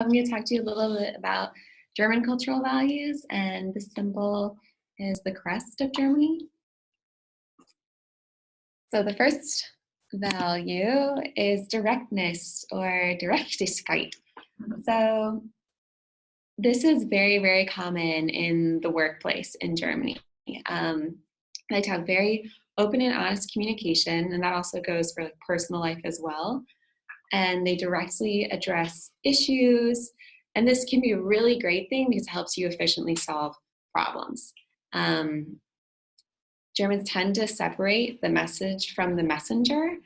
I'm going to talk to you a little bit about German cultural values, and the symbol is the crest of Germany. So the first value is directness or Directlichkeit. So this is very, very common in the workplace in Germany. They like to have very open and honest communication, and that also goes for personal life as well. And they directly address issues. And this can be a really great thing because it helps you efficiently solve problems. Germans tend to separate the message from the messenger.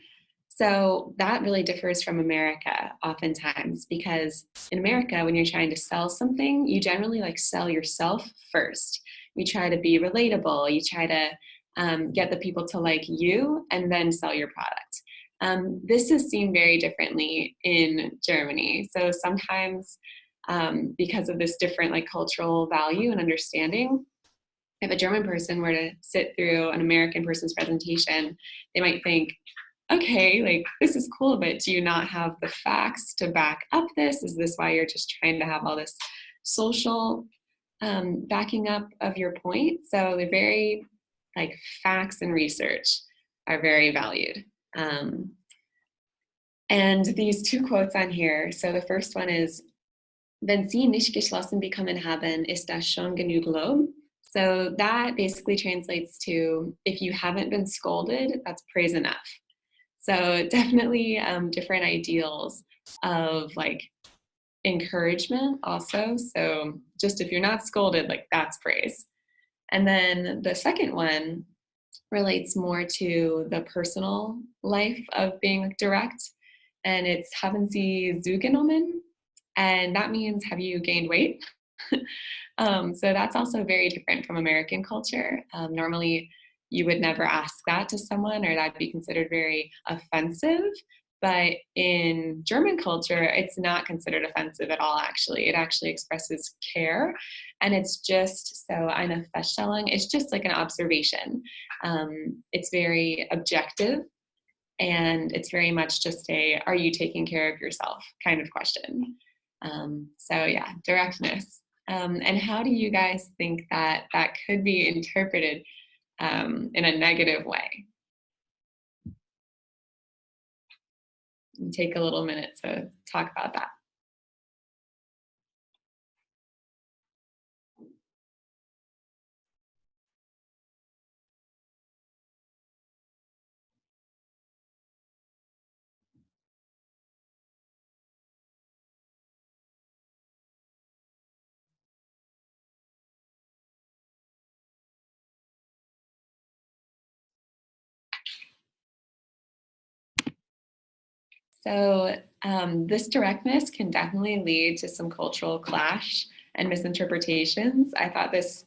So that really differs from America oftentimes, because in America, when you're trying to sell something, you generally like sell yourself first. You try to be relatable. You try to get the people to like you and then sell your product. This is seen very differently in Germany. So sometimes because of this different like cultural value and understanding, if a German person were to sit through an American person's presentation, they might think, okay, like this is cool, but do you not have the facts to back up this? Is this why you're just trying to have all this social backing up of your point? So they're very, like, facts and research are very valued. And these two quotes on here, so the first one is, wenn Sie nicht geschlossen bekommen haben, ist das schon genug Lob. So that basically translates to, if you haven't been scolded, that's praise enough. So definitely different ideals of like encouragement also. So just if you're not scolded, like that's praise. And then the second one relates more to the personal life of being direct. And it's haben Sie zugenommen? And that means, have you gained weight? So that's also very different from American culture. Normally, you would never ask that to someone, or that'd be considered very offensive. But in German culture, it's not considered offensive at all, actually. It actually expresses care. And it's just, so eine Feststellung, it's just like an observation. It's very objective. And it's very much just a, are you taking care of yourself kind of question. So yeah, directness. And how do you guys think that that could be interpreted in a negative way? Take a little minute to talk about that. So this directness can definitely lead to some cultural clash and misinterpretations. I thought this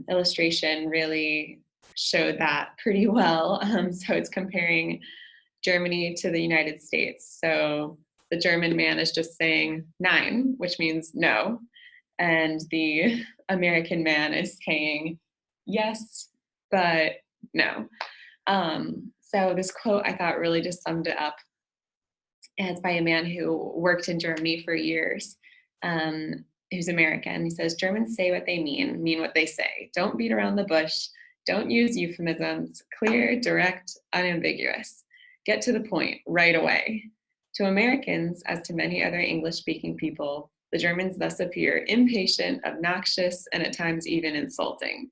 illustration really showed that pretty well. So it's comparing Germany to the United States. So the German man is just saying nein, which means no. And the American man is saying yes, but no. So this quote I thought really just summed it up. And it's by a man who worked in Germany for years, who's American. He says, Germans say what they mean what they say. Don't beat around the bush. Don't use euphemisms. Clear, direct, unambiguous. Get to the point right away. To Americans, as to many other English-speaking people, the Germans thus appear impatient, obnoxious, and at times even insulting.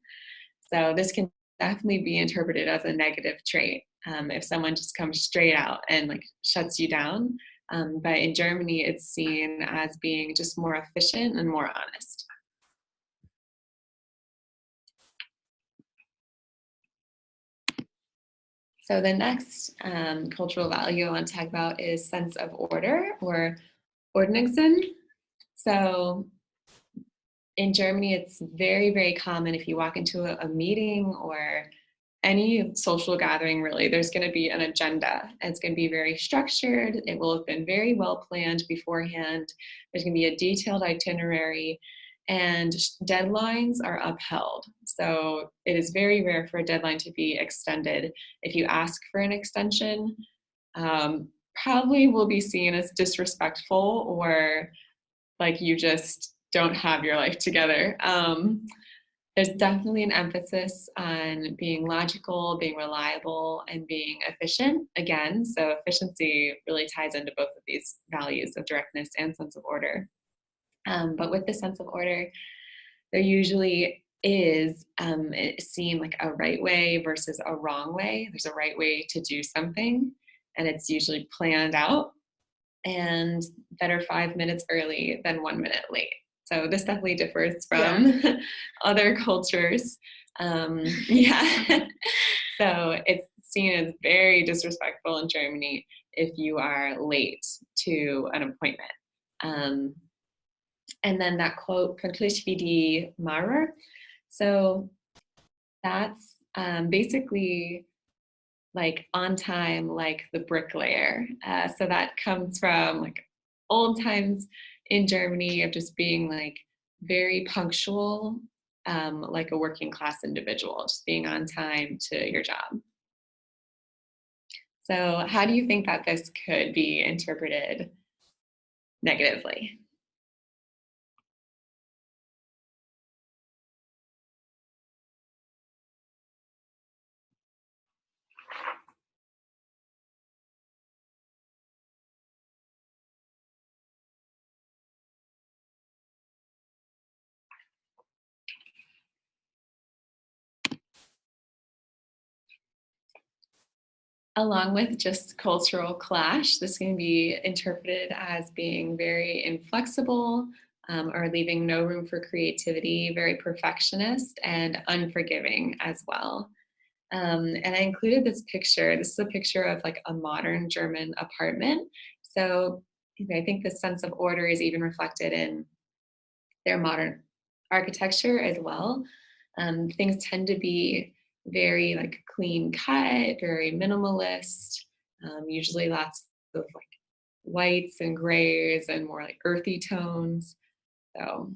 So this can definitely be interpreted as a negative trait. If someone just comes straight out and like shuts you down. But in Germany, it's seen as being just more efficient and more honest. So the next cultural value I want to talk about is sense of order, or Ordnungssinn. So in Germany, it's very, very common if you walk into a meeting or any social gathering, really, there's going to be an agenda. It's going to be very structured. It will have been very well planned beforehand. There's going to be a detailed itinerary, and deadlines are upheld. So it is very rare for a deadline to be extended. If you ask for an extension, probably will be seen as disrespectful or like you just don't have your life together. There's definitely an emphasis on being logical, being reliable, and being efficient. Again, so efficiency really ties into both of these values of directness and sense of order. But with the sense of order, there usually is seen like a right way versus a wrong way. There's a right way to do something, and it's usually planned out, and better 5 minutes early than 1 minute late. So this definitely differs from other cultures. Yeah. So it's seen as very disrespectful in Germany if you are late to an appointment. Um, and then that quote, pünktlich wie die Maurer. So that's basically like on time, like the bricklayer. So that comes from like old times in Germany of just being like very punctual, like a working class individual, just being on time to your job. So, how do you think that this could be interpreted negatively? Along with just cultural clash, this can be interpreted as being very inflexible, or leaving no room for creativity, very perfectionist and unforgiving as well. And I included this picture. This is a picture of like a modern German apartment. So I think the sense of order is even reflected in their modern architecture as well. Things tend to be very like clean cut, very minimalist, usually lots of like whites and grays and more like earthy tones. So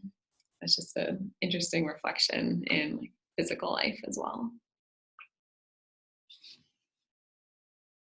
that's just an interesting reflection in like physical life as well.